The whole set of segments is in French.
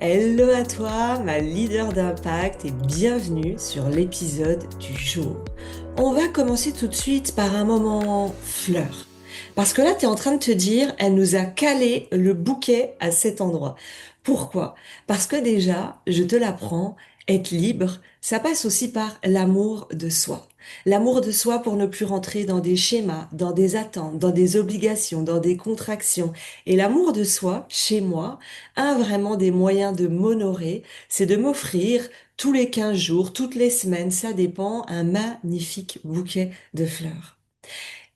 Hello à toi, ma leader d'impact, et bienvenue sur l'épisode du jour. On va commencer tout de suite par un moment fleur. Parce que là, tu es en train de te dire, elle nous a calé le bouquet à cet endroit. Pourquoi? Parce que déjà, je te l'apprends, être libre, ça passe aussi par l'amour de soi. L'amour de soi pour ne plus rentrer dans des schémas, dans des attentes, dans des obligations, dans des contractions. Et l'amour de soi, chez moi, un vraiment des moyens de m'honorer, c'est de m'offrir tous les 15 jours, toutes les semaines, ça dépend, un magnifique bouquet de fleurs.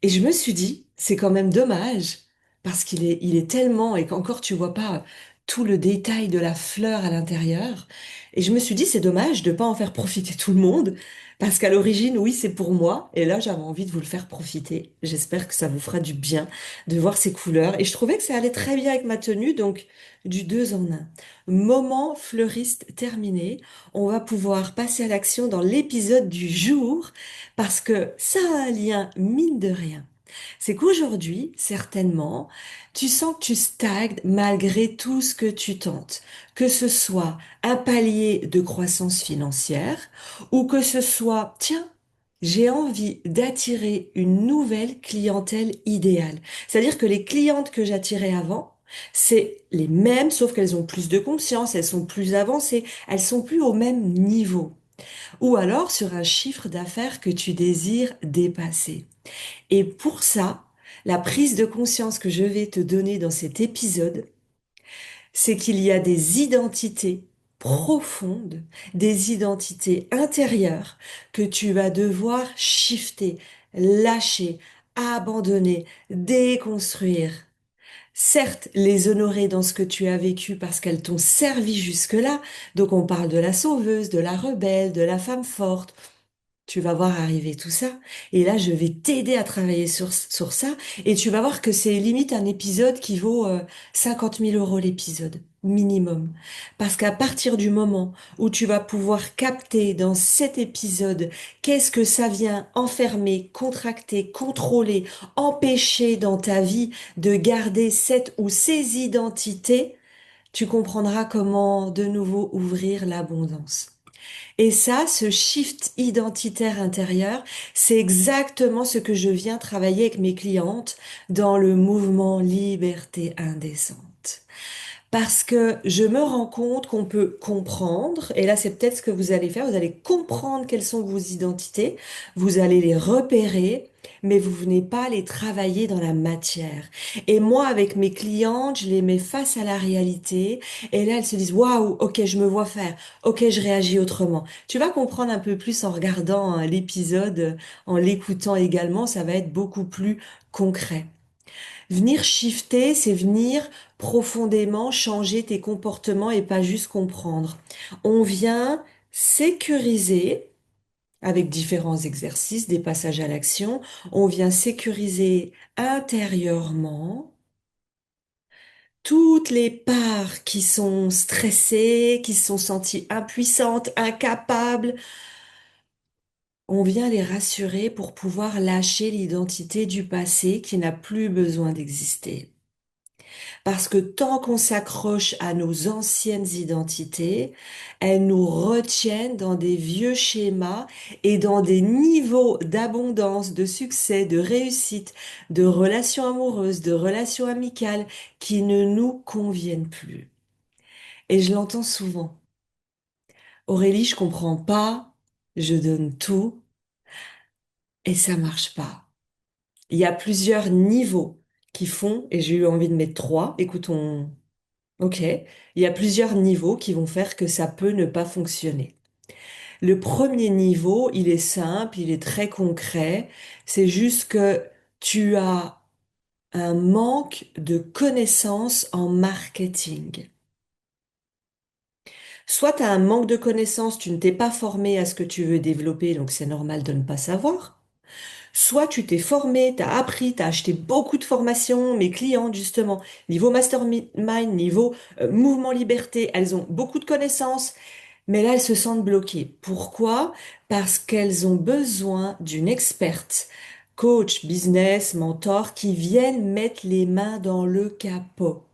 Et je me suis dit, c'est quand même dommage, parce qu'il est tellement, et qu'encore tu vois pas tout le détail de la fleur à l'intérieur. Et je me suis dit, c'est dommage de pas en faire profiter tout le monde, parce qu'à l'origine, oui, c'est pour moi, et là, j'avais envie de vous le faire profiter. J'espère que ça vous fera du bien de voir ces couleurs. Et je trouvais que ça allait très bien avec ma tenue, donc du deux en un. Moment fleuriste terminé. On va pouvoir passer à l'action dans l'épisode du jour parce que ça a un lien, mine de rien. C'est qu'aujourd'hui, certainement, tu sens que tu stagnes malgré tout ce que tu tentes. Que ce soit un palier de croissance financière ou que ce soit, tiens, j'ai envie d'attirer une nouvelle clientèle idéale. C'est-à-dire que les clientes que j'attirais avant, c'est les mêmes, sauf qu'elles ont plus de conscience, elles sont plus avancées, elles sont plus au même niveau ou alors sur un chiffre d'affaires que tu désires dépasser. Et pour ça, la prise de conscience que je vais te donner dans cet épisode, c'est qu'il y a des identités profondes, des identités intérieures que tu vas devoir shifter, lâcher, abandonner, déconstruire. Certes, les honorer dans ce que tu as vécu parce qu'elles t'ont servi jusque-là. Donc on parle de la sauveuse, de la rebelle, de la femme forte, tu vas voir arriver tout ça. Et là, je vais t'aider à travailler sur ça. Et tu vas voir que c'est limite un épisode qui vaut 50 000 euros l'épisode, minimum. Parce qu'à partir du moment où tu vas pouvoir capter dans cet épisode qu'est-ce que ça vient enfermer, contracter, contrôler, empêcher dans ta vie de garder cette ou ces identités, tu comprendras comment de nouveau ouvrir l'abondance. Et ça, ce shift identitaire intérieur, c'est exactement ce que je viens travailler avec mes clientes dans le mouvement Liberté indécente. Parce que je me rends compte qu'on peut comprendre, et là c'est peut-être ce que vous allez faire, vous allez comprendre quelles sont vos identités, vous allez les repérer, mais vous venez pas les travailler dans la matière. Et moi, avec mes clientes, je les mets face à la réalité, et là elles se disent, waouh, ok, je me vois faire, ok, je réagis autrement. Tu vas comprendre un peu plus en regardant hein, l'épisode, en l'écoutant également, ça va être beaucoup plus concret. Venir shifter, c'est venir profondément changer tes comportements et pas juste comprendre. On vient sécuriser avec différents exercices, des passages à l'action, on vient sécuriser intérieurement toutes les parts qui sont stressées, qui se sont senties impuissantes, incapables. On vient les rassurer pour pouvoir lâcher l'identité du passé qui n'a plus besoin d'exister. Parce que tant qu'on s'accroche à nos anciennes identités, elles nous retiennent dans des vieux schémas et dans des niveaux d'abondance, de succès, de réussite, de relations amoureuses, de relations amicales qui ne nous conviennent plus. Et je l'entends souvent. Aurélie, je comprends pas, je donne tout et ça marche pas. Il y a plusieurs niveaux qui font, et j'ai eu envie de mettre trois, écoutons. Ok, il y a plusieurs niveaux qui vont faire que ça peut ne pas fonctionner. Le premier niveau, il est simple, il est très concret. C'est juste que tu as un manque de connaissances en marketing. Soit tu as un manque de connaissances, tu ne t'es pas formé à ce que tu veux développer, donc c'est normal de ne pas savoir. Soit tu t'es formé, tu as appris, tu as acheté beaucoup de formations, mes clientes justement, niveau mastermind, niveau mouvement liberté, elles ont beaucoup de connaissances, mais là elles se sentent bloquées. Pourquoi? Parce qu'elles ont besoin d'une experte, coach, business, mentor, qui viennent mettre les mains dans le capot,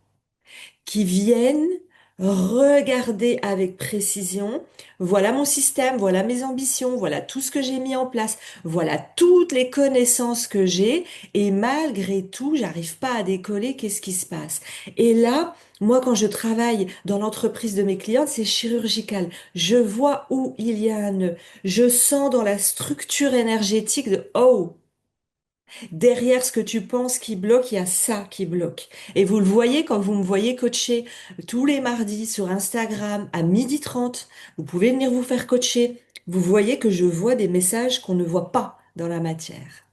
qui viennent Regardez avec précision. Voilà mon système, voilà mes ambitions, voilà tout ce que j'ai mis en place, voilà toutes les connaissances que j'ai et malgré tout, j'arrive pas à décoller. Qu'est-ce qui se passe? Et là, moi, quand je travaille dans l'entreprise de mes clientes, c'est chirurgical. Je vois où il y a un nœud. Je sens dans la structure énergétique de oh, derrière ce que tu penses qui bloque, il y a ça qui bloque. Et vous le voyez quand vous me voyez coacher tous les mardis sur Instagram à 12h30. Vous pouvez venir vous faire coacher. Vous voyez que je vois des messages qu'on ne voit pas dans la matière.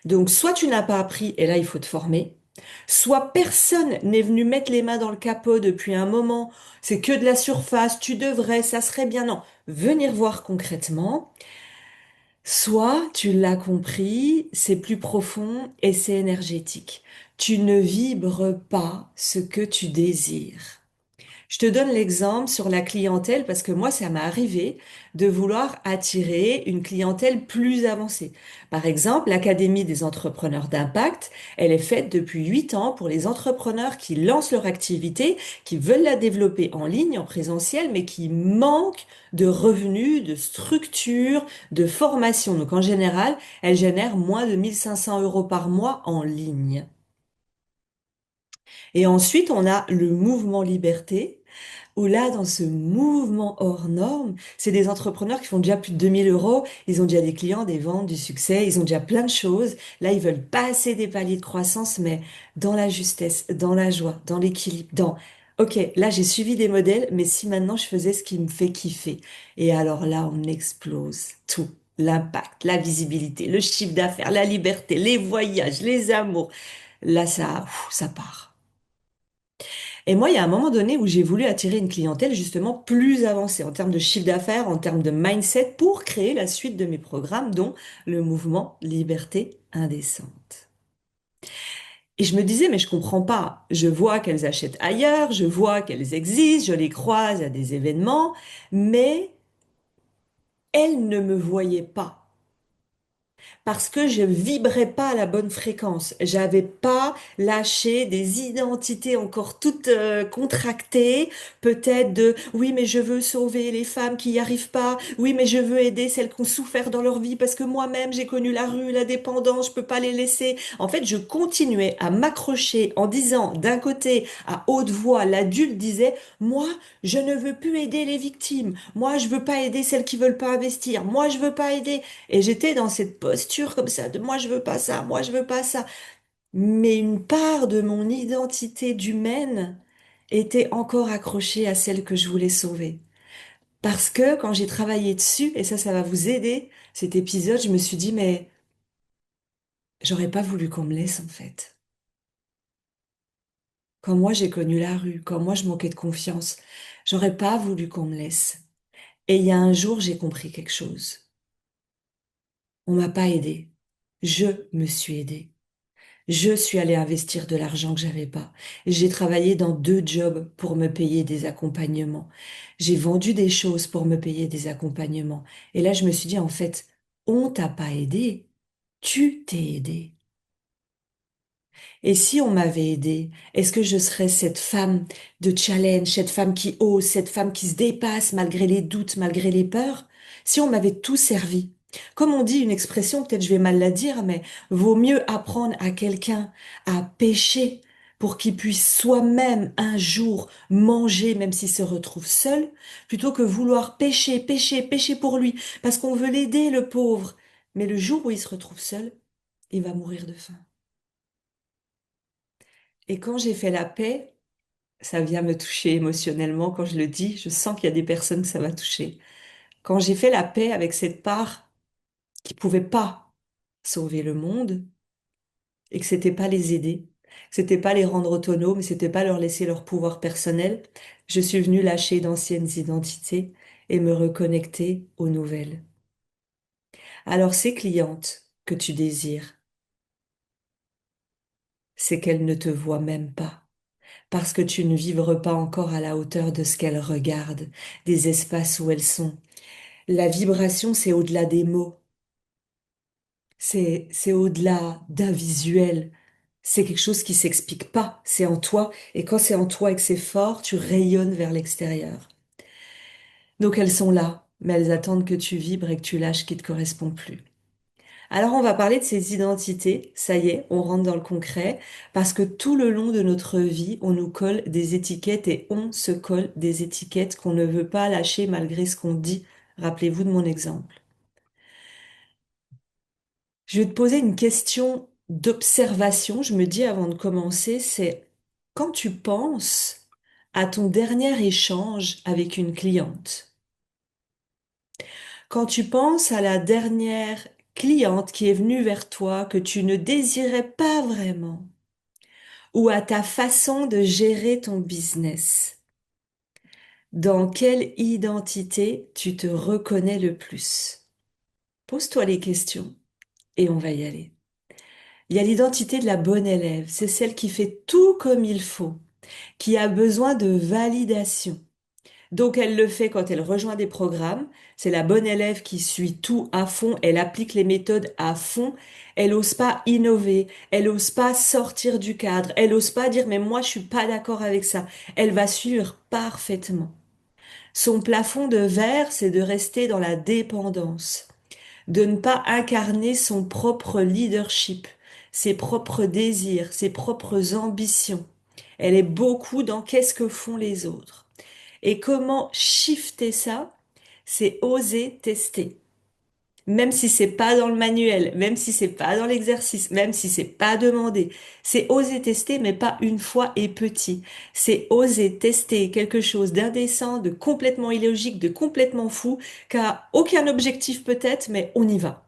Donc, soit tu n'as pas appris, et là, il faut te former. Soit personne n'est venu mettre les mains dans le capot depuis un moment. C'est que de la surface. Tu devrais, ça serait bien. Non. Venir voir concrètement. Soit, tu l'as compris, c'est plus profond et c'est énergétique. Tu ne vibres pas ce que tu désires. Je te donne l'exemple sur la clientèle parce que moi, ça m'est arrivé de vouloir attirer une clientèle plus avancée. Par exemple, l'Académie des entrepreneurs d'impact, elle est faite depuis 8 ans pour les entrepreneurs qui lancent leur activité, qui veulent la développer en ligne, en présentiel, mais qui manquent de revenus, de structure, de formation. Donc en général, elle génère moins de 1500 euros par mois en ligne. Et ensuite, on a le mouvement liberté où là, dans ce mouvement hors norme, c'est des entrepreneurs qui font déjà plus de 2000 euros, ils ont déjà des clients, des ventes, du succès, ils ont déjà plein de choses. Là, ils veulent passer des paliers de croissance, mais dans la justesse, dans la joie, dans l'équilibre, dans... Ok, là, j'ai suivi des modèles, mais si maintenant je faisais ce qui me fait kiffer. Et alors là, on explose tout. L'impact, la visibilité, le chiffre d'affaires, la liberté, les voyages, les amours. Là, ça part. Et moi, il y a un moment donné où j'ai voulu attirer une clientèle justement plus avancée en termes de chiffre d'affaires, en termes de mindset pour créer la suite de mes programmes, dont le mouvement Liberté Indécente. Et je me disais, mais je comprends pas. Je vois qu'elles achètent ailleurs, je vois qu'elles existent, je les croise à des événements, mais elles ne me voyaient pas. Parce que je vibrais pas à la bonne fréquence. J'avais pas lâché des identités encore toutes contractées, peut-être de oui, mais je veux sauver les femmes qui n'y arrivent pas. Oui, mais je veux aider celles qui ont souffert dans leur vie parce que moi-même j'ai connu la rue, la dépendance, je peux pas les laisser. En fait, je continuais à m'accrocher en disant d'un côté à haute voix, l'adulte disait moi, je ne veux plus aider les victimes. Moi, je veux pas aider celles qui veulent pas investir. Moi, je veux pas aider. Et j'étais dans cette posture comme ça de moi je veux pas ça, moi je veux pas ça. Mais une part de mon identité d'humaine était encore accrochée à celle que je voulais sauver. Parce que quand j'ai travaillé dessus, et ça va vous aider, cet épisode, je me suis dit, mais j'aurais pas voulu qu'on me laisse en fait. Quand moi j'ai connu la rue, quand moi je manquais de confiance, j'aurais pas voulu qu'on me laisse. Et il y a un jour, j'ai compris quelque chose. On m'a pas aidé. Je me suis aidée. Je suis allée investir de l'argent que j'avais pas. J'ai travaillé dans 2 jobs pour me payer des accompagnements. J'ai vendu des choses pour me payer des accompagnements. Et là, je me suis dit, en fait, on t'a pas aidé. Tu t'es aidé. Et si on m'avait aidé, est-ce que je serais cette femme de challenge, cette femme qui ose, cette femme qui se dépasse malgré les doutes, malgré les peurs? Si on m'avait tout servi. Comme on dit une expression, peut-être je vais mal la dire, mais vaut mieux apprendre à quelqu'un à pêcher pour qu'il puisse soi-même un jour manger, même s'il se retrouve seul, plutôt que vouloir pêcher, pêcher, pêcher pour lui, parce qu'on veut l'aider, le pauvre. Mais le jour où il se retrouve seul, il va mourir de faim. Et quand j'ai fait la paix, ça vient me toucher émotionnellement. Quand je le dis, je sens qu'il y a des personnes que ça va toucher. Quand j'ai fait la paix avec cette part qui pouvait pas sauver le monde et que c'était pas les aider, que c'était pas les rendre autonomes, c'était pas leur laisser leur pouvoir personnel, je suis venue lâcher d'anciennes identités et me reconnecter aux nouvelles. Alors ces clientes que tu désires, c'est qu'elles ne te voient même pas. Parce que tu ne vibres pas encore à la hauteur de ce qu'elles regardent, des espaces où elles sont. La vibration, c'est au-delà des mots, c'est au-delà d'un visuel. C'est quelque chose qui s'explique pas, c'est en toi. Et quand c'est en toi et que c'est fort, tu rayonnes vers l'extérieur. Donc elles sont là, mais elles attendent que tu vibres et que tu lâches ce qui te correspond plus. Alors on va parler de ces identités, ça y est, on rentre dans le concret, parce que tout le long de notre vie, on nous colle des étiquettes et on se colle des étiquettes qu'on ne veut pas lâcher malgré ce qu'on dit. Rappelez-vous de mon exemple. Je vais te poser une question d'observation, je me dis avant de commencer, c'est quand tu penses à ton dernier échange avec une cliente, quand tu penses à la dernière cliente qui est venue vers toi, que tu ne désirais pas vraiment, ou à ta façon de gérer ton business, dans quelle identité tu te reconnais le plus? Pose-toi les questions et on va y aller. Il y a l'identité de la bonne élève, c'est celle qui fait tout comme il faut, qui a besoin de validation. Donc elle le fait quand elle rejoint des programmes, c'est la bonne élève qui suit tout à fond, elle applique les méthodes à fond, elle ose pas innover, elle ose pas sortir du cadre, elle ose pas dire mais moi je suis pas d'accord avec ça. Elle va suivre parfaitement. Son plafond de verre, c'est de rester dans la dépendance, de ne pas incarner son propre leadership, ses propres désirs, ses propres ambitions. Elle est beaucoup dans qu'est-ce que font les autres. Et comment shifter ça? C'est oser tester. Même si c'est pas dans le manuel, même si c'est pas dans l'exercice, même si c'est pas demandé. C'est oser tester, mais pas une fois et petit. C'est oser tester quelque chose d'indécent, de complètement illogique, de complètement fou, qui a aucun objectif peut-être, mais on y va.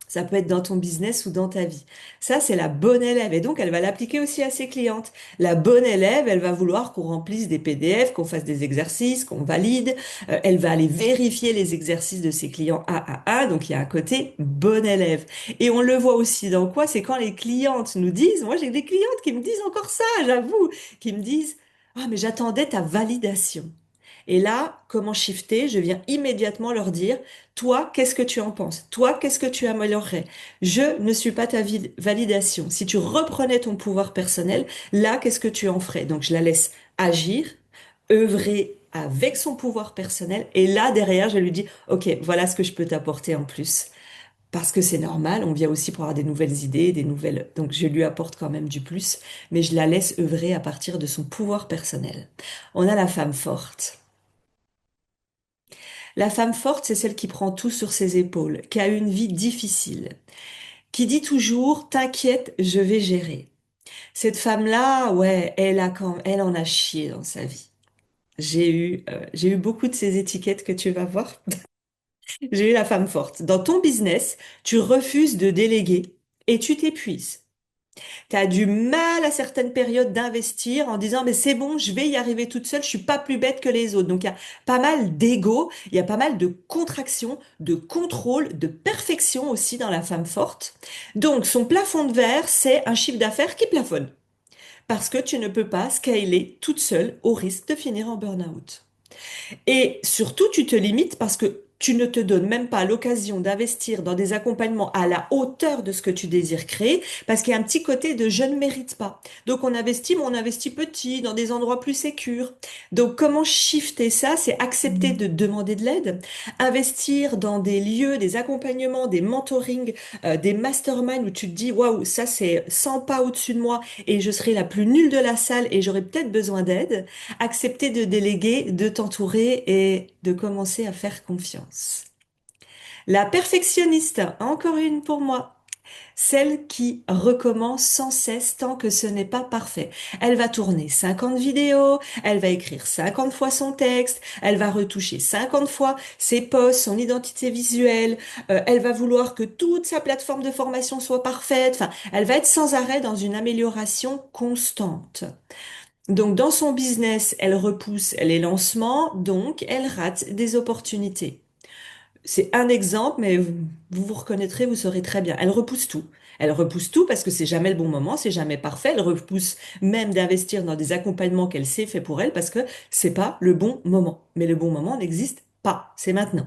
Ça peut être dans ton business ou dans ta vie. Ça, c'est la bonne élève. Et donc, elle va l'appliquer aussi à ses clientes. La bonne élève, elle va vouloir qu'on remplisse des PDF, qu'on fasse des exercices, qu'on valide. Elle va aller vérifier les exercices de ses clients un à un. Donc, il y a un côté bonne élève. Et on le voit aussi dans quoi? C'est quand les clientes nous disent, moi, j'ai des clientes qui me disent encore ça, j'avoue, qui me disent, ah, mais j'attendais ta validation. Et là, comment shifter? Je viens immédiatement leur dire, toi, qu'est-ce que tu en penses? Toi, qu'est-ce que tu améliorerais? Je ne suis pas ta validation. Si tu reprenais ton pouvoir personnel, là, qu'est-ce que tu en ferais? Donc, je la laisse agir, œuvrer avec son pouvoir personnel. Et là, derrière, je lui dis, OK, voilà ce que je peux t'apporter en plus. Parce que c'est normal, on vient aussi pour avoir des nouvelles idées, des nouvelles. Donc, je lui apporte quand même du plus, mais je la laisse œuvrer à partir de son pouvoir personnel. On a la femme forte. La femme forte, c'est celle qui prend tout sur ses épaules, qui a une vie difficile, qui dit toujours, t'inquiète, je vais gérer. Cette femme-là, ouais, elle en a chié dans sa vie. J'ai eu beaucoup de ces étiquettes que tu vas voir. J'ai eu la femme forte. Dans ton business, tu refuses de déléguer et tu t'épuises. Tu as du mal à certaines périodes d'investir en disant mais c'est bon, je vais y arriver toute seule, je suis pas plus bête que les autres. Donc il y a pas mal d'ego, il y a pas mal de contraction, de contrôle, de perfection aussi dans la femme forte. Donc son plafond de verre, c'est un chiffre d'affaires qui plafonne parce que tu ne peux pas scaler toute seule au risque de finir en burn-out. Et surtout, tu te limites parce que tu ne te donnes même pas l'occasion d'investir dans des accompagnements à la hauteur de ce que tu désires créer, parce qu'il y a un petit côté de je ne mérite pas. Donc on investit, mais on investit petit, dans des endroits plus sécures. Donc comment shifter ça? C'est accepter de demander de l'aide, investir dans des lieux, des accompagnements, des mentorings, des masterminds où tu te dis, waouh, ça c'est 100 pas au-dessus de moi et je serai la plus nulle de la salle et j'aurai peut-être besoin d'aide. Accepter de déléguer, de t'entourer et de commencer à faire confiance. La perfectionniste, encore une pour moi. Celle qui recommence sans cesse tant que ce n'est pas parfait. Elle va tourner 50 vidéos, elle va écrire 50 fois son texte, elle va retoucher 50 fois ses posts, son identité visuelle, elle va vouloir que toute sa plateforme de formation soit parfaite, enfin, elle va être sans arrêt dans une amélioration constante. Donc, dans son business, elle repousse les lancements, donc elle rate des opportunités. C'est un exemple, mais vous vous reconnaîtrez, vous saurez très bien. Elle repousse tout. Elle repousse tout parce que c'est jamais le bon moment, c'est jamais parfait. Elle repousse même d'investir dans des accompagnements qu'elle sait fait pour elle parce que c'est pas le bon moment. Mais le bon moment n'existe pas. C'est maintenant.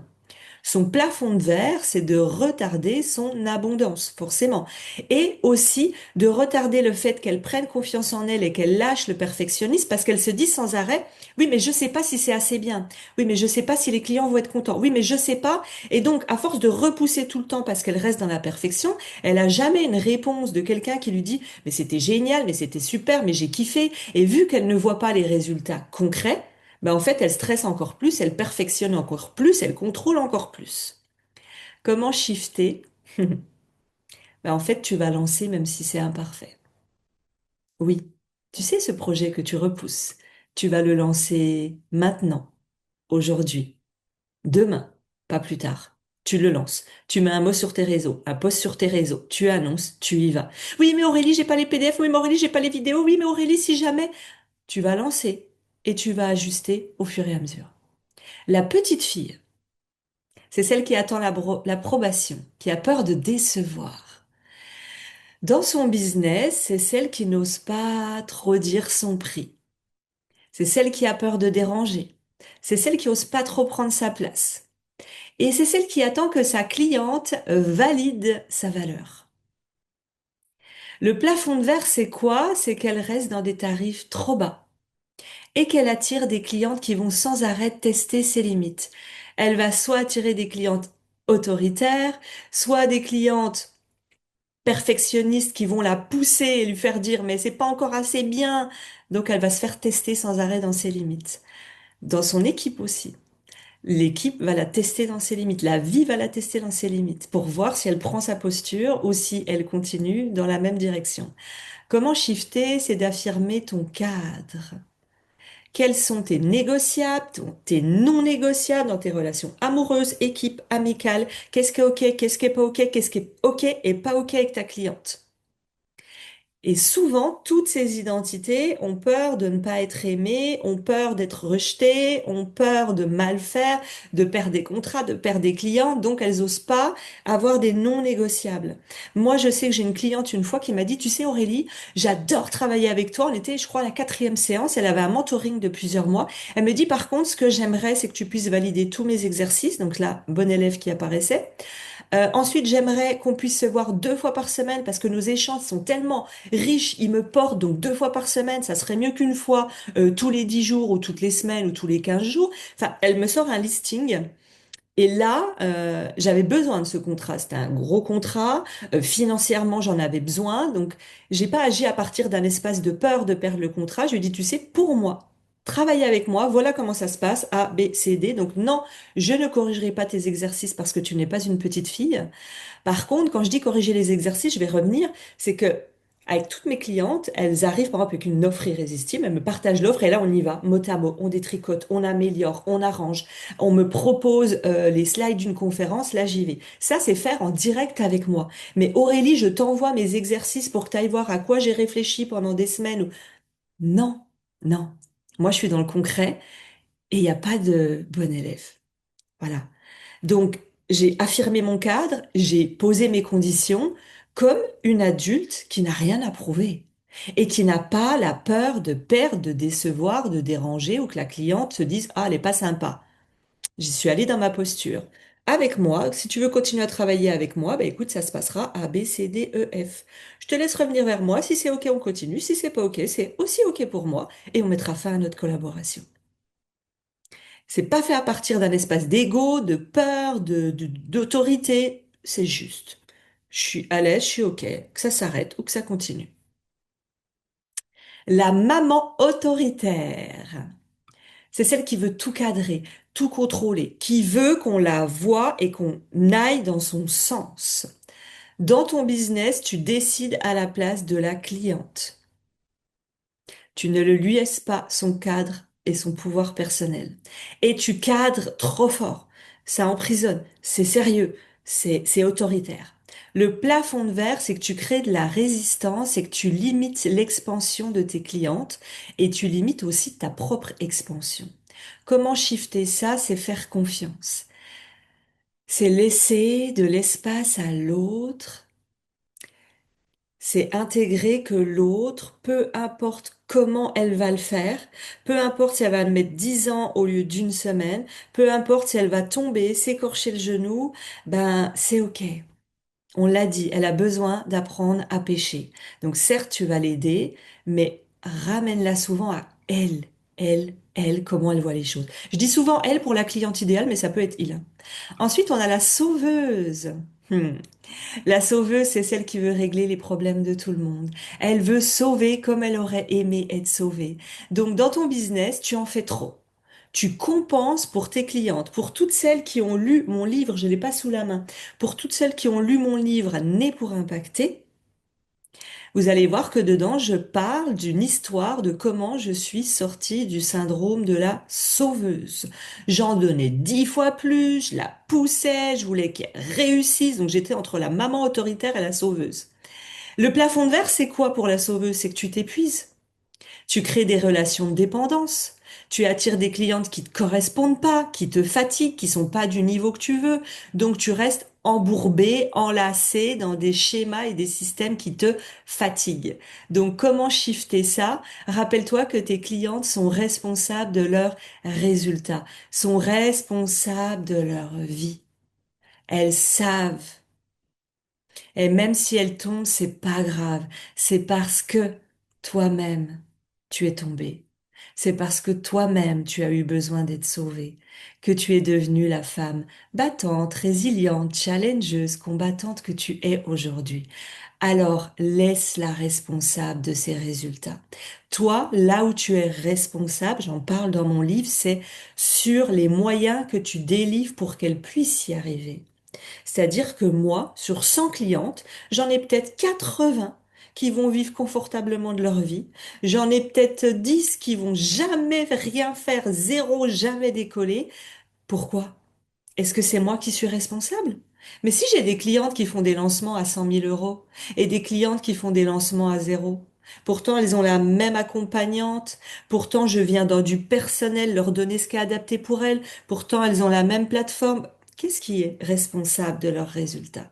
Son plafond de verre, c'est de retarder son abondance, forcément. Et aussi de retarder le fait qu'elle prenne confiance en elle et qu'elle lâche le perfectionnisme parce qu'elle se dit sans arrêt, oui, mais je sais pas si c'est assez bien. Oui, mais je sais pas si les clients vont être contents. Oui, mais je sais pas. Et donc, à force de repousser tout le temps parce qu'elle reste dans la perfection, elle a jamais une réponse de quelqu'un qui lui dit, mais c'était génial, mais c'était super, mais j'ai kiffé. Et vu qu'elle ne voit pas les résultats concrets, ben en fait, elle stresse encore plus, elle perfectionne encore plus, elle contrôle encore plus. Comment shifter? Ben en fait, tu vas lancer même si c'est imparfait. Oui, tu sais ce projet que tu repousses, tu vas le lancer maintenant, aujourd'hui, demain, pas plus tard. Tu le lances, tu mets un mot sur tes réseaux, un post sur tes réseaux, tu annonces, tu y vas. Oui, mais Aurélie, j'ai pas les PDF, oui, mais Aurélie, j'ai pas les vidéos, oui, mais Aurélie, si jamais, tu vas lancer et tu vas ajuster au fur et à mesure. La petite fille, c'est celle qui attend l'approbation, qui a peur de décevoir. Dans son business, c'est celle qui n'ose pas trop dire son prix. C'est celle qui a peur de déranger. C'est celle qui n'ose pas trop prendre sa place. Et c'est celle qui attend que sa cliente valide sa valeur. Le plafond de verre, c'est quoi? C'est qu'elle reste dans des tarifs trop bas et qu'elle attire des clientes qui vont sans arrêt tester ses limites. Elle va soit attirer des clientes autoritaires, soit des clientes perfectionnistes qui vont la pousser et lui faire dire mais c'est pas encore assez bien. Donc elle va se faire tester sans arrêt dans ses limites. Dans son équipe aussi. L'équipe va la tester dans ses limites. La vie va la tester dans ses limites pour voir si elle prend sa posture ou si elle continue dans la même direction. Comment shifter? C'est d'affirmer ton cadre. Quels sont tes négociables, tes non négociables dans tes relations amoureuses, équipe, amicales? Qu'est-ce qui est OK, qu'est-ce qui est pas OK, qu'est-ce qui est OK et pas OK avec ta cliente? Et souvent, toutes ces identités ont peur de ne pas être aimées, ont peur d'être rejetées, ont peur de mal faire, de perdre des contrats, de perdre des clients, donc elles osent pas avoir des non négociables. Moi, je sais que j'ai une cliente une fois qui m'a dit, tu sais Aurélie, j'adore travailler avec toi. On était, je crois, à la quatrième séance. Elle avait un mentoring de plusieurs mois. Elle me dit, par contre, ce que j'aimerais, c'est que tu puisses valider tous mes exercices. Donc là, bon élève qui apparaissait. Ensuite, j'aimerais qu'on puisse se voir 2 fois par semaine parce que nos échanges sont tellement riches, ils me portent donc 2 fois par semaine, ça serait mieux qu'une fois tous les 10 jours ou toutes les semaines ou tous les 15 jours. Enfin, elle me sort un listing. Et là, j'avais besoin de ce contrat. C'était un gros contrat. Financièrement, j'en avais besoin. Donc, j'ai pas agi à partir d'un espace de peur de perdre le contrat. Je lui ai dit, tu sais, pour moi, travaille avec moi. Voilà comment ça se passe. A, B, C, D. Donc, non, je ne corrigerai pas tes exercices parce que tu n'es pas une petite fille. Par contre, quand je dis corriger les exercices, je vais revenir, c'est que avec toutes mes clientes, elles arrivent par exemple avec une offre irrésistible, elles me partagent l'offre et là on y va, mot à mot, on détricote, on améliore, on arrange, on me propose les slides d'une conférence, là j'y vais. Ça c'est faire en direct avec moi. Mais Aurélie, je t'envoie mes exercices pour que tu ailles voir à quoi j'ai réfléchi pendant des semaines. Non, non. Moi je suis dans le concret et il n'y a pas de bon élève. Voilà. Donc, j'ai affirmé mon cadre, j'ai posé mes conditions comme une adulte qui n'a rien à prouver et qui n'a pas la peur de perdre, de décevoir, de déranger ou que la cliente se dise, ah, elle est pas sympa. J'y suis allée dans ma posture. Avec moi, si tu veux continuer à travailler avec moi, bah écoute, ça se passera A, B, C, D, E, F. Je te laisse revenir vers moi. Si c'est OK, on continue. Si c'est pas OK, c'est aussi OK pour moi et on mettra fin à notre collaboration. C'est pas fait à partir d'un espace d'ego, de peur, d'autorité. C'est juste. Je suis à l'aise, je suis OK, que ça s'arrête ou que ça continue. La maman autoritaire, c'est celle qui veut tout cadrer, tout contrôler, qui veut qu'on la voie et qu'on aille dans son sens. Dans ton business, tu décides à la place de la cliente. Tu ne le lui laisses pas son cadre et son pouvoir personnel. Et tu cadres trop fort. Ça emprisonne. C'est sérieux. C'est autoritaire. Le plafond de verre, c'est que tu crées de la résistance et que tu limites l'expansion de tes clientes et tu limites aussi ta propre expansion. Comment shifter ça? C'est faire confiance. C'est laisser de l'espace à l'autre. C'est intégrer que l'autre, peu importe comment elle va le faire, peu importe si elle va le mettre 10 ans au lieu d'une semaine, peu importe si elle va tomber, s'écorcher le genou, ben c'est OK. On l'a dit, elle a besoin d'apprendre à pêcher. Donc certes, tu vas l'aider, mais ramène-la souvent à elle, comment elle voit les choses. Je dis souvent elle pour la cliente idéale, mais ça peut être il, hein. Ensuite, on a la sauveuse. Hmm. La sauveuse, c'est celle qui veut régler les problèmes de tout le monde. Elle veut sauver comme elle aurait aimé être sauvée. Donc, dans ton business, tu en fais trop. Tu compenses pour tes clientes, pour toutes celles qui ont lu mon livre, je l'ai pas sous la main, pour toutes celles qui ont lu mon livre Né pour impacter. Vous allez voir que dedans, je parle d'une histoire de comment je suis sortie du syndrome de la sauveuse. J'en donnais 10 fois plus, je la poussais, je voulais qu'elle réussisse, donc j'étais entre la maman autoritaire et la sauveuse. Le plafond de verre, c'est quoi pour la sauveuse? C'est que tu t'épuises. Tu crées des relations de dépendance. Tu attires des clientes qui te correspondent pas, qui te fatiguent, qui sont pas du niveau que tu veux. Donc tu restes embourbé, enlacé dans des schémas et des systèmes qui te fatiguent. Donc comment shifter ça? Rappelle-toi que tes clientes sont responsables de leurs résultats, sont responsables de leur vie. Elles savent. Et même si elles tombent, c'est pas grave. C'est parce que toi-même, tu es tombé. C'est parce que toi-même, tu as eu besoin d'être sauvé, que tu es devenue la femme battante, résiliente, challengeuse, combattante que tu es aujourd'hui. Alors, laisse-la responsable de ses résultats. Toi, là où tu es responsable, j'en parle dans mon livre, c'est sur les moyens que tu délivres pour qu'elle puisse y arriver. C'est-à-dire que moi, sur 100 clientes, j'en ai peut-être 80 qui vont vivre confortablement de leur vie. J'en ai peut-être 10 qui vont jamais rien faire, zéro, jamais décoller. Pourquoi? Est-ce que c'est moi qui suis responsable? Mais si j'ai des clientes qui font des lancements à 100 000 € et des clientes qui font des lancements à zéro, pourtant elles ont la même accompagnante, pourtant je viens dans du personnel leur donner ce qui est adapté pour elles, pourtant elles ont la même plateforme, qu'est-ce qui est responsable de leurs résultats?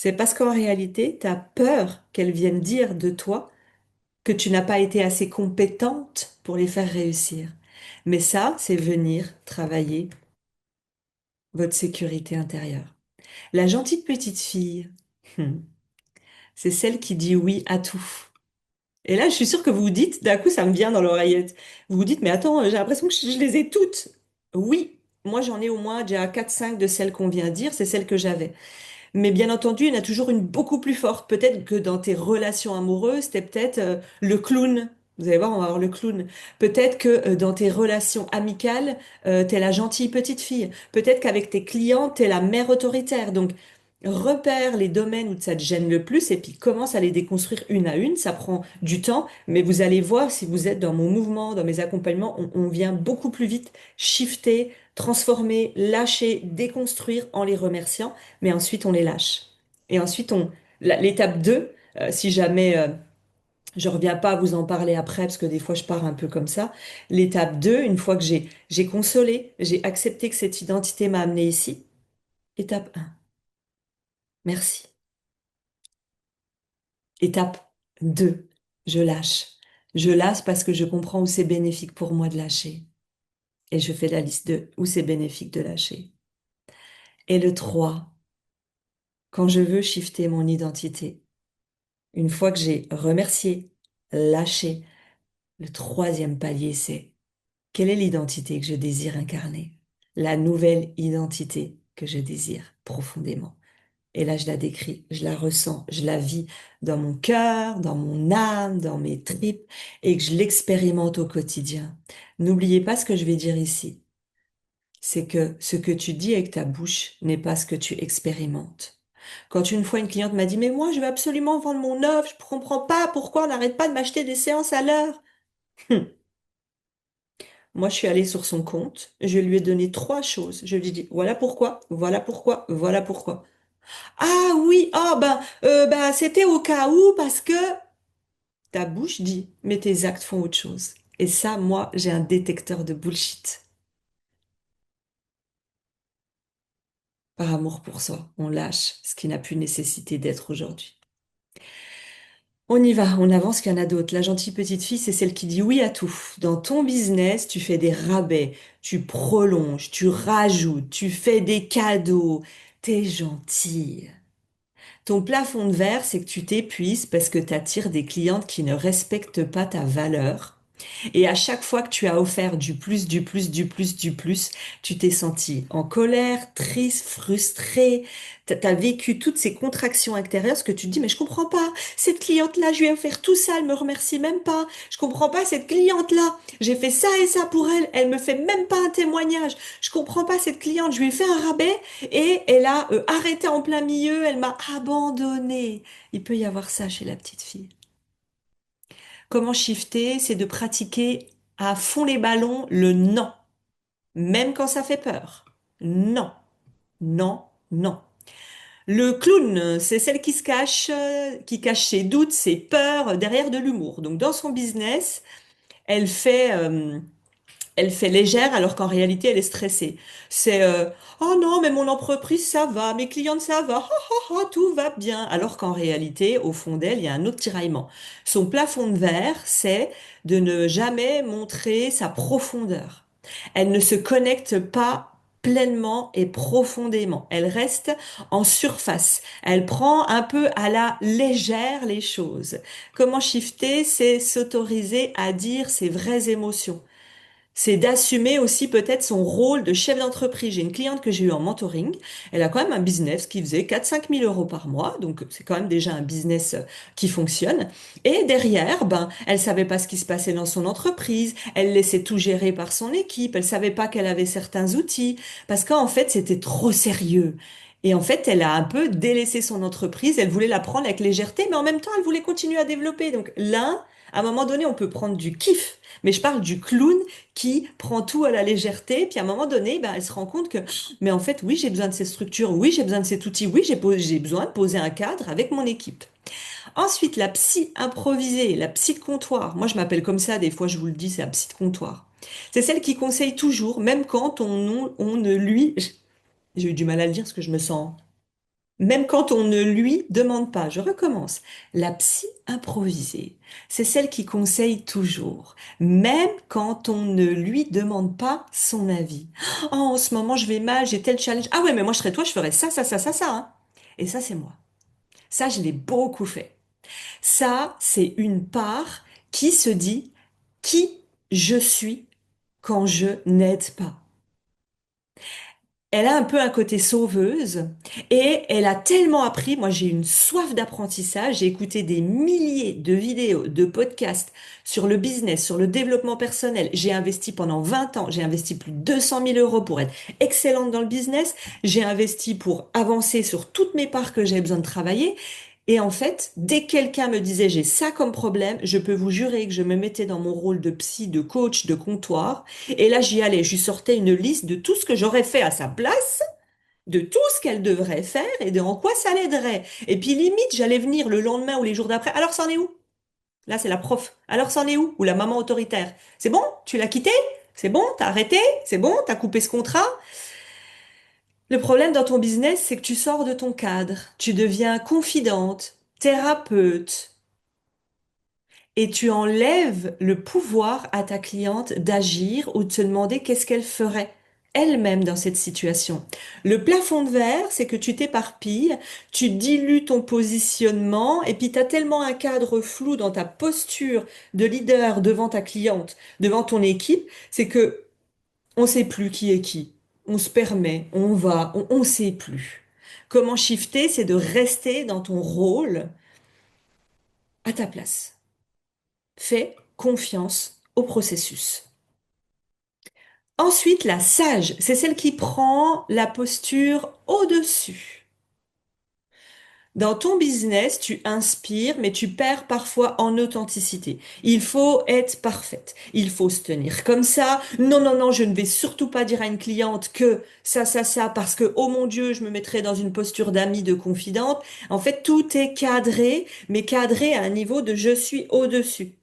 C'est parce qu'en réalité, tu as peur qu'elles viennent dire de toi que tu n'as pas été assez compétente pour les faire réussir. Mais ça, c'est venir travailler votre sécurité intérieure. La gentille petite fille, hmm, c'est celle qui dit oui à tout. Et là, je suis sûre que vous vous dites, d'un coup, ça me vient dans l'oreillette. Vous vous dites, mais attends, j'ai l'impression que je les ai toutes. Oui, moi j'en ai au moins déjà 4, 5 de celles qu'on vient dire, c'est celles que j'avais. Mais bien entendu, il y en a toujours une beaucoup plus forte. Peut-être que dans tes relations amoureuses, t'es peut-être le clown. Vous allez voir, on va voir le clown. Peut-être que dans tes relations amicales, t'es la gentille petite fille. Peut-être qu'avec tes clients, t'es la mère autoritaire. Donc, repère les domaines où ça te gêne le plus et puis commence à les déconstruire une à une. Ça prend du temps, mais vous allez voir si vous êtes dans mon mouvement, dans mes accompagnements, on vient beaucoup plus vite shifter, transformer, lâcher, déconstruire en les remerciant, mais ensuite on les lâche. Et ensuite, l'étape 2, si jamais je reviens pas à vous en parler après, parce que des fois je pars un peu comme ça, l'étape 2, une fois que j'ai consolé, j'ai accepté que cette identité m'a amené ici, étape 1, merci. Étape 2, je lâche. Je lâche parce que je comprends où c'est bénéfique pour moi de lâcher. Et je fais la liste de où c'est bénéfique de lâcher. Et le 3, quand je veux shifter mon identité, une fois que j'ai remercié, lâché, le troisième palier, c'est quelle est l'identité que je désire incarner? La nouvelle identité que je désire profondément. Et là, je la décris, je la ressens, je la vis dans mon cœur, dans mon âme, dans mes tripes, et que je l'expérimente au quotidien. N'oubliez pas ce que je vais dire ici. C'est que ce que tu dis avec ta bouche n'est pas ce que tu expérimentes. Quand une fois une cliente m'a dit, mais moi, je veux absolument vendre mon offre, je comprends pas pourquoi on n'arrête pas de m'acheter des séances à l'heure. Moi, je suis allée sur son compte, je lui ai donné 3 choses. Je lui ai dit, voilà pourquoi, voilà pourquoi, voilà pourquoi. Ah oui, oh ben, c'était au cas où parce que ta bouche dit, mais tes actes font autre chose. Et ça, moi, j'ai un détecteur de bullshit. Par amour pour soi, on lâche ce qui n'a plus nécessité d'être aujourd'hui. On y va, on avance qu'il y en a d'autres. La gentille petite fille, c'est celle qui dit oui à tout. Dans ton business, tu fais des rabais, tu prolonges, tu rajoutes, tu fais des cadeaux. T'es gentille. Ton plafond de verre, c'est que tu t'épuises parce que tu attires des clientes qui ne respectent pas ta valeur. Et à chaque fois que tu as offert du plus, du plus, du plus, du plus, tu t'es senti en colère, triste, frustré. T'as vécu toutes ces contractions intérieures, ce que tu te dis, mais je comprends pas. Cette cliente-là, je lui ai offert tout ça, elle me remercie même pas. Je comprends pas cette cliente-là. J'ai fait ça et ça pour elle. Elle me fait même pas un témoignage. Je comprends pas cette cliente. Je lui ai fait un rabais et elle a arrêté en plein milieu. Elle m'a abandonné. Il peut y avoir ça chez la petite fille. Comment shifter? C'est de pratiquer à fond les ballons le non, même quand ça fait peur. Non, non, non. Le clown, c'est celle qui cache ses doutes, ses peurs derrière de l'humour. Donc dans son business, elle fait, euh, elle fait légère alors qu'en réalité elle est stressée. C'est oh non mais mon entreprise ça va, mes clientes ça va, tout va bien. Alors qu'en réalité au fond d'elle il y a un autre tiraillement. Son plafond de verre c'est de ne jamais montrer sa profondeur. Elle ne se connecte pas pleinement et profondément. Elle reste en surface. Elle prend un peu à la légère les choses. Comment shifter? C'est s'autoriser à dire ses vraies émotions. C'est d'assumer aussi peut-être son rôle de chef d'entreprise. J'ai une cliente que j'ai eue en mentoring. Elle a quand même un business qui faisait 4 5 000 € par mois. Donc, c'est quand même déjà un business qui fonctionne. Et derrière, ben, elle savait pas ce qui se passait dans son entreprise. Elle laissait tout gérer par son équipe. Elle savait pas qu'elle avait certains outils parce qu'en fait, c'était trop sérieux. Et en fait, elle a un peu délaissé son entreprise. Elle voulait la prendre avec légèreté, mais en même temps, elle voulait continuer à développer. Donc là, à un moment donné, on peut prendre du kiff. Mais je parle du clown qui prend tout à la légèreté, puis à un moment donné, ben, elle se rend compte que, mais en fait, oui, j'ai besoin de ces structures, oui, j'ai besoin de cet outil, oui, j'ai besoin de poser un cadre avec mon équipe. Ensuite, la psy improvisée, la psy de comptoir. Moi, je m'appelle comme ça, des fois, je vous le dis, c'est la psy de comptoir. C'est celle qui conseille toujours, même quand on ne lui, j'ai eu du mal à le dire parce que je me sens même quand on ne lui demande pas, je recommence. La psy improvisée, c'est celle qui conseille toujours, même quand on ne lui demande pas son avis. Oh, en ce moment, je vais mal, j'ai tel challenge. Ah ouais, mais moi, je serais toi, je ferais ça, ça, ça, ça, ça, hein. Et ça, c'est moi. Ça, je l'ai beaucoup fait. Ça, c'est une part qui se dit qui je suis quand je n'aide pas. Elle a un peu un côté sauveuse et elle a tellement appris. Moi, j'ai une soif d'apprentissage. J'ai écouté des milliers de vidéos, de podcasts sur le business, sur le développement personnel. J'ai investi pendant 20 ans. J'ai investi plus de 200 000 € pour être excellente dans le business. J'ai investi pour avancer sur toutes mes parts que j'ai besoin de travailler. Et en fait, dès que quelqu'un me disait j'ai ça comme problème, je peux vous jurer que je me mettais dans mon rôle de psy, de coach, de comptoir. Et là, j'y allais, je lui sortais une liste de tout ce que j'aurais fait à sa place, de tout ce qu'elle devrait faire et de en quoi ça l'aiderait. Et puis limite, j'allais venir le lendemain ou les jours d'après. Alors, c'en est où? Là, c'est la prof. Alors, c'en est où? Ou la maman autoritaire. C'est bon? Tu l'as quitté? C'est bon? T'as arrêté? C'est bon? T'as coupé ce contrat? Le problème dans ton business, c'est que tu sors de ton cadre. Tu deviens confidente, thérapeute, et tu enlèves le pouvoir à ta cliente d'agir ou de se demander qu'est-ce qu'elle ferait elle-même dans cette situation. Le plafond de verre, c'est que tu t'éparpilles, tu dilues ton positionnement et puis tu as tellement un cadre flou dans ta posture de leader devant ta cliente, devant ton équipe, c'est que on sait plus qui est qui. On se permet, on va, on sait plus. Comment shifter, c'est de rester dans ton rôle à ta place. Fais confiance au processus. Ensuite, la sage, c'est celle qui prend la posture au-dessus. Dans ton business, tu inspires, mais tu perds parfois en authenticité. Il faut être parfaite. Il faut se tenir comme ça. Non, non, non, je ne vais surtout pas dire à une cliente que ça, parce que, oh mon Dieu, je me mettrai dans une posture d'amie, de confidente. En fait, tout est cadré, mais cadré à un niveau de je suis au-dessus.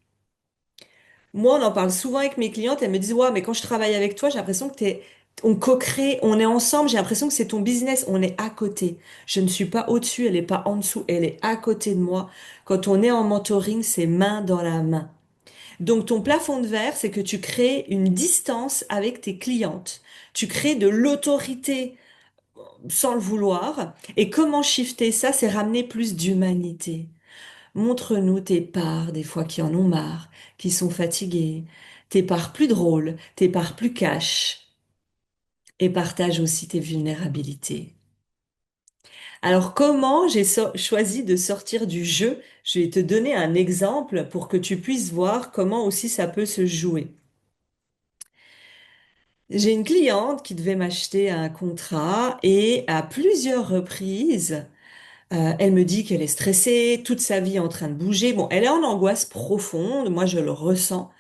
Moi, on en parle souvent avec mes clientes. Elles me disent, ouais, mais quand je travaille avec toi, j'ai l'impression que t'es On co-crée, on est ensemble, j'ai l'impression que c'est ton business, on est à côté. Je ne suis pas au-dessus, elle n'est pas en dessous, elle est à côté de moi. Quand on est en mentoring, c'est main dans la main. Donc ton plafond de verre, c'est que tu crées une distance avec tes clientes. Tu crées de l'autorité sans le vouloir. Et comment shifter ça, c'est ramener plus d'humanité. Montre-nous tes parts, des fois qui en ont marre, qui sont fatiguées, tes parts plus drôles, tes parts plus cash, et partage aussi tes vulnérabilités. Alors, comment j'ai choisi de sortir du jeu? Je vais te donner un exemple pour que tu puisses voir comment aussi ça peut se jouer. J'ai une cliente qui devait m'acheter un contrat et à plusieurs reprises, elle me dit qu'elle est stressée, toute sa vie est en train de bouger. Bon, elle est en angoisse profonde, moi je le ressens.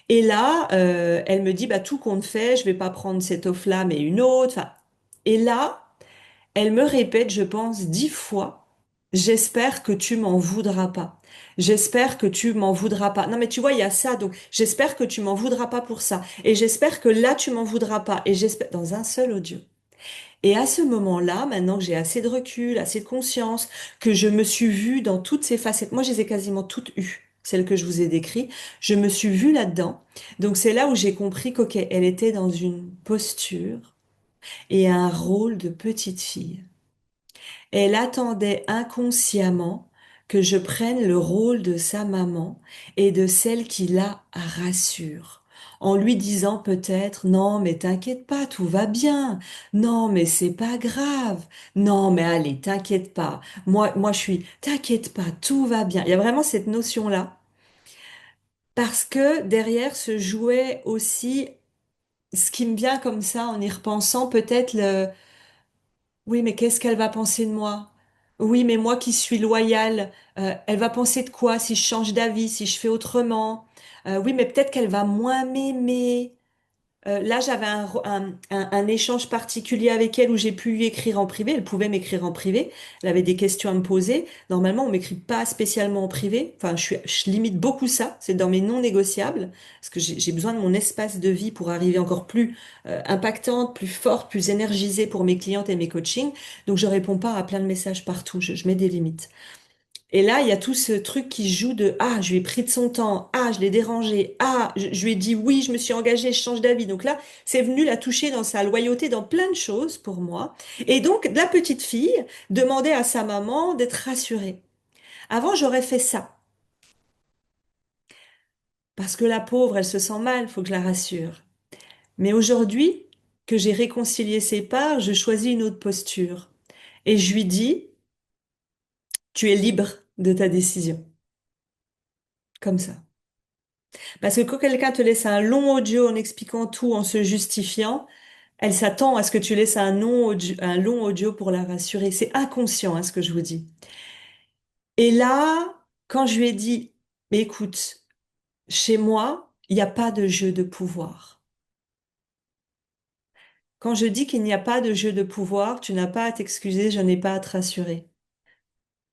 Et là, elle me dit, bah, tout compte fait, je vais pas prendre cette offre-là, mais une autre. Enfin, et là, elle me répète, je pense, 10 fois, j'espère que tu m'en voudras pas. J'espère que tu m'en voudras pas. Non, mais tu vois, il y a ça, donc j'espère que tu m'en voudras pas pour ça. Et j'espère que là, tu m'en voudras pas. Et j'espère, dans un seul audio. Et à ce moment-là, maintenant que j'ai assez de recul, assez de conscience, que je me suis vue dans toutes ces facettes, moi je les ai quasiment toutes eues, celles que je vous ai décrites, je me suis vue là-dedans. Donc c'est là où j'ai compris qu'ok, elle était dans une posture et un rôle de petite fille. Elle attendait inconsciemment que je prenne le rôle de sa maman et de celle qui la rassure, en lui disant peut-être non mais t'inquiète pas, tout va bien, non mais c'est pas grave, non mais allez t'inquiète pas, moi je suis t'inquiète pas, tout va bien. Il y a vraiment cette notion-là parce que derrière se jouait aussi ce qui me vient comme ça en y repensant peut-être le oui, mais qu'est-ce qu'elle va penser de moi? Oui, mais moi qui suis loyale, elle va penser de quoi si je change d'avis, si je fais autrement? Oui, mais peut-être qu'elle va moins m'aimer. Là, j'avais un échange particulier avec elle où j'ai pu lui écrire en privé. Elle pouvait m'écrire en privé. Elle avait des questions à me poser. Normalement, on m'écrit pas spécialement en privé. Enfin, je limite beaucoup ça. C'est dans mes non négociables parce que j'ai besoin de mon espace de vie pour arriver encore plus impactante, plus forte, plus énergisée pour mes clientes et mes coachings. Donc, je réponds pas à plein de messages partout. Je mets des limites. Et là, il y a tout ce truc qui joue de ah, je lui ai pris de son temps, ah, je l'ai dérangé, ah, je lui ai dit oui, je me suis engagée, je change d'avis. Donc là, c'est venu la toucher dans sa loyauté, dans plein de choses pour moi. Et donc, la petite fille demandait à sa maman d'être rassurée. Avant, j'aurais fait ça. Parce que la pauvre, elle se sent mal, faut que je la rassure. Mais aujourd'hui, que j'ai réconcilié ses parts, je choisis une autre posture. Et je lui dis, tu es libre de ta décision. Comme ça. Parce que quand quelqu'un te laisse un long audio en expliquant tout, en se justifiant, elle s'attend à ce que tu laisses un long audio pour la rassurer. C'est inconscient, hein, ce que je vous dis. Et là, quand je lui ai dit, mais écoute, chez moi, il n'y a pas de jeu de pouvoir. Quand je dis qu'il n'y a pas de jeu de pouvoir, tu n'as pas à t'excuser, je n'ai pas à te rassurer.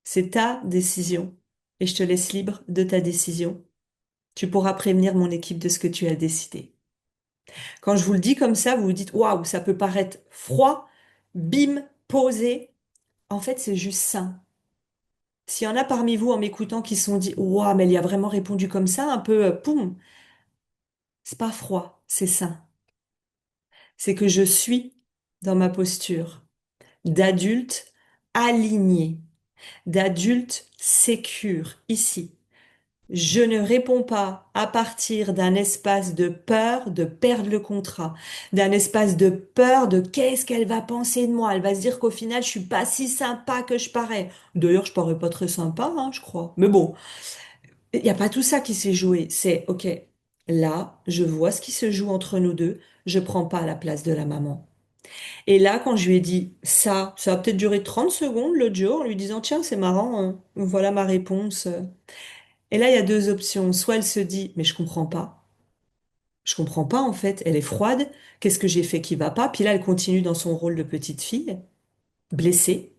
C'est ta décision. Et je te laisse libre de ta décision. Tu pourras prévenir mon équipe de ce que tu as décidé. Quand je vous le dis comme ça, vous vous dites, waouh, ça peut paraître froid, bim, posé. En fait, c'est juste sain. S'il y en a parmi vous en m'écoutant qui se sont dit, waouh, mais elle y a vraiment répondu comme ça, un peu, poum, c'est pas froid, c'est sain. C'est que je suis dans ma posture d'adulte aligné, d'adulte sécure, ici. Je ne réponds pas à partir d'un espace de peur de perdre le contrat, d'un espace de peur de qu'est-ce qu'elle va penser de moi. Elle va se dire qu'au final, je suis pas si sympa que je parais. D'ailleurs, je parais pas très sympa, hein, je crois. Mais bon, il n'y a pas tout ça qui s'est joué. C'est, OK, là, je vois ce qui se joue entre nous deux. Je prends pas la place de la maman. Et là, quand je lui ai dit ça a peut-être duré 30 secondes l'autre jour, en lui disant, tiens, c'est marrant, hein, voilà ma réponse. Et là, il y a deux options. Soit elle se dit, mais je comprends pas. Je comprends pas, en fait. Elle est froide. Qu'est-ce que j'ai fait qui va pas? Puis là, elle continue dans son rôle de petite fille, blessée.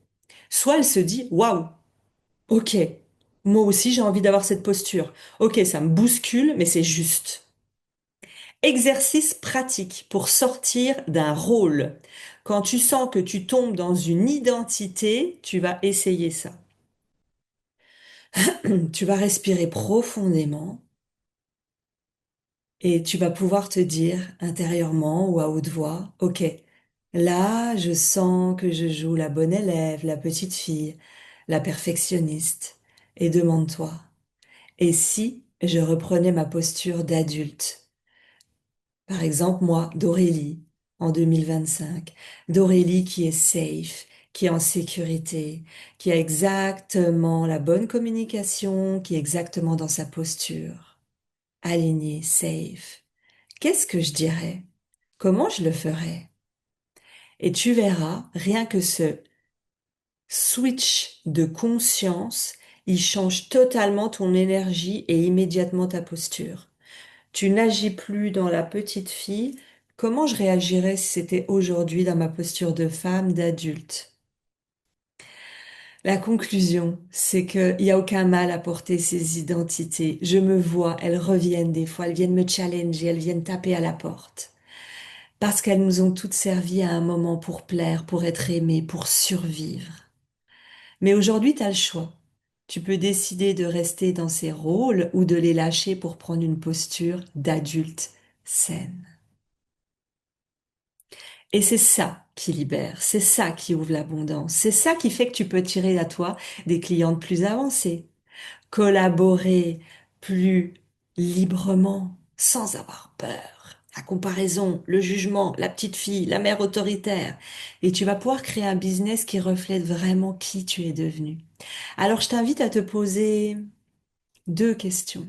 Soit elle se dit, waouh, ok, moi aussi, j'ai envie d'avoir cette posture. Ok, ça me bouscule, mais c'est juste. Exercice pratique pour sortir d'un rôle. Quand tu sens que tu tombes dans une identité, tu vas essayer ça. Tu vas respirer profondément et tu vas pouvoir te dire intérieurement ou à haute voix, OK, là, je sens que je joue la bonne élève, la petite fille, la perfectionniste. Et demande-toi, et si je reprenais ma posture d'adulte? Par exemple, moi, d'Aurélie, en 2025, d'Aurélie qui est safe, qui est en sécurité, qui a exactement la bonne communication, qui est exactement dans sa posture, alignée, safe. Qu'est-ce que je dirais? Comment je le ferais? Et tu verras, rien que ce switch de conscience, il change totalement ton énergie et immédiatement ta posture. Tu n'agis plus dans la petite fille. Comment je réagirais si c'était aujourd'hui dans ma posture de femme, d'adulte? La conclusion, c'est qu'il n'y a aucun mal à porter ces identités. Je me vois, elles reviennent des fois, elles viennent me challenger, elles viennent taper à la porte. Parce qu'elles nous ont toutes servi à un moment pour plaire, pour être aimées, pour survivre. Mais aujourd'hui, tu as le choix. Tu peux décider de rester dans ces rôles ou de les lâcher pour prendre une posture d'adulte saine. Et c'est ça qui libère, c'est ça qui ouvre l'abondance, c'est ça qui fait que tu peux tirer à toi des clientes plus avancées, collaborer plus librement, sans avoir peur. La comparaison, le jugement, la petite fille, la mère autoritaire. Et tu vas pouvoir créer un business qui reflète vraiment qui tu es devenu. Alors je t'invite à te poser deux questions.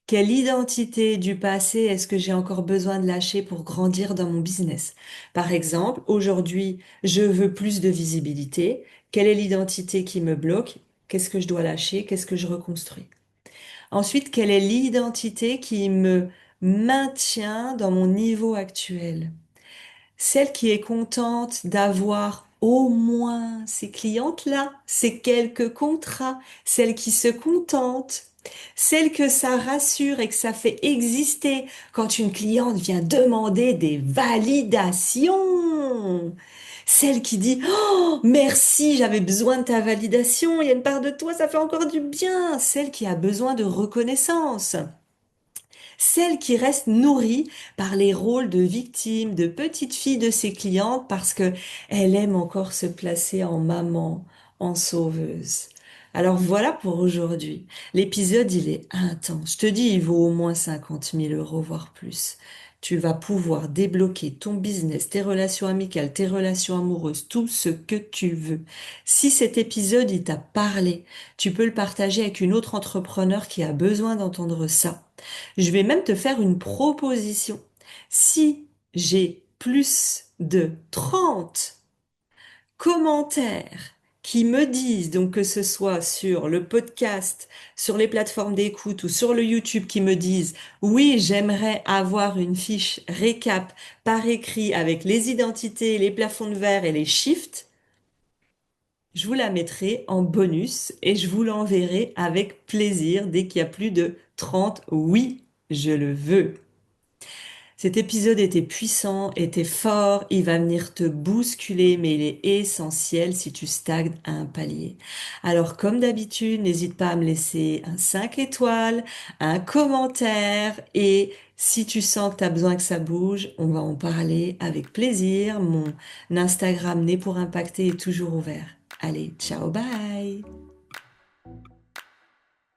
Quelle identité du passé est-ce que j'ai encore besoin de lâcher pour grandir dans mon business? Par exemple, aujourd'hui, je veux plus de visibilité. Quelle est l'identité qui me bloque? Qu'est-ce que je dois lâcher? Qu'est-ce que je reconstruis? Ensuite, quelle est l'identité qui me maintient dans mon niveau actuel? Celle qui est contente d'avoir au moins ces clientes-là, ces quelques contrats, celle qui se contente, celle que ça rassure et que ça fait exister quand une cliente vient demander des validations. Celle qui dit «Oh, merci, j'avais besoin de ta validation, il y a une part de toi, ça fait encore du bien». Celle qui a besoin de reconnaissance. Celle qui reste nourrie par les rôles de victime, de petite fille de ses clientes parce que elle aime encore se placer en maman, en sauveuse. Alors voilà pour aujourd'hui. L'épisode, il est intense. Je te dis, il vaut au moins 50 000 euros, voire plus. Tu vas pouvoir débloquer ton business, tes relations amicales, tes relations amoureuses, tout ce que tu veux. Si cet épisode, il t'a parlé, tu peux le partager avec une autre entrepreneur qui a besoin d'entendre ça. Je vais même te faire une proposition. Si j'ai plus de 30 commentaires qui me disent, donc que ce soit sur le podcast, sur les plateformes d'écoute ou sur le YouTube, qui me disent, oui, j'aimerais avoir une fiche récap par écrit avec les identités, les plafonds de verre et les shifts, je vous la mettrai en bonus et je vous l'enverrai avec plaisir dès qu'il y a plus de 30. Oui, je le veux. Cet épisode était puissant, était fort, il va venir te bousculer, mais il est essentiel si tu stagnes à un palier. Alors, comme d'habitude, n'hésite pas à me laisser un 5 étoiles, un commentaire, et si tu sens que tu as besoin que ça bouge, on va en parler avec plaisir. Mon Instagram Né pour impacter est toujours ouvert. Allez, ciao, bye!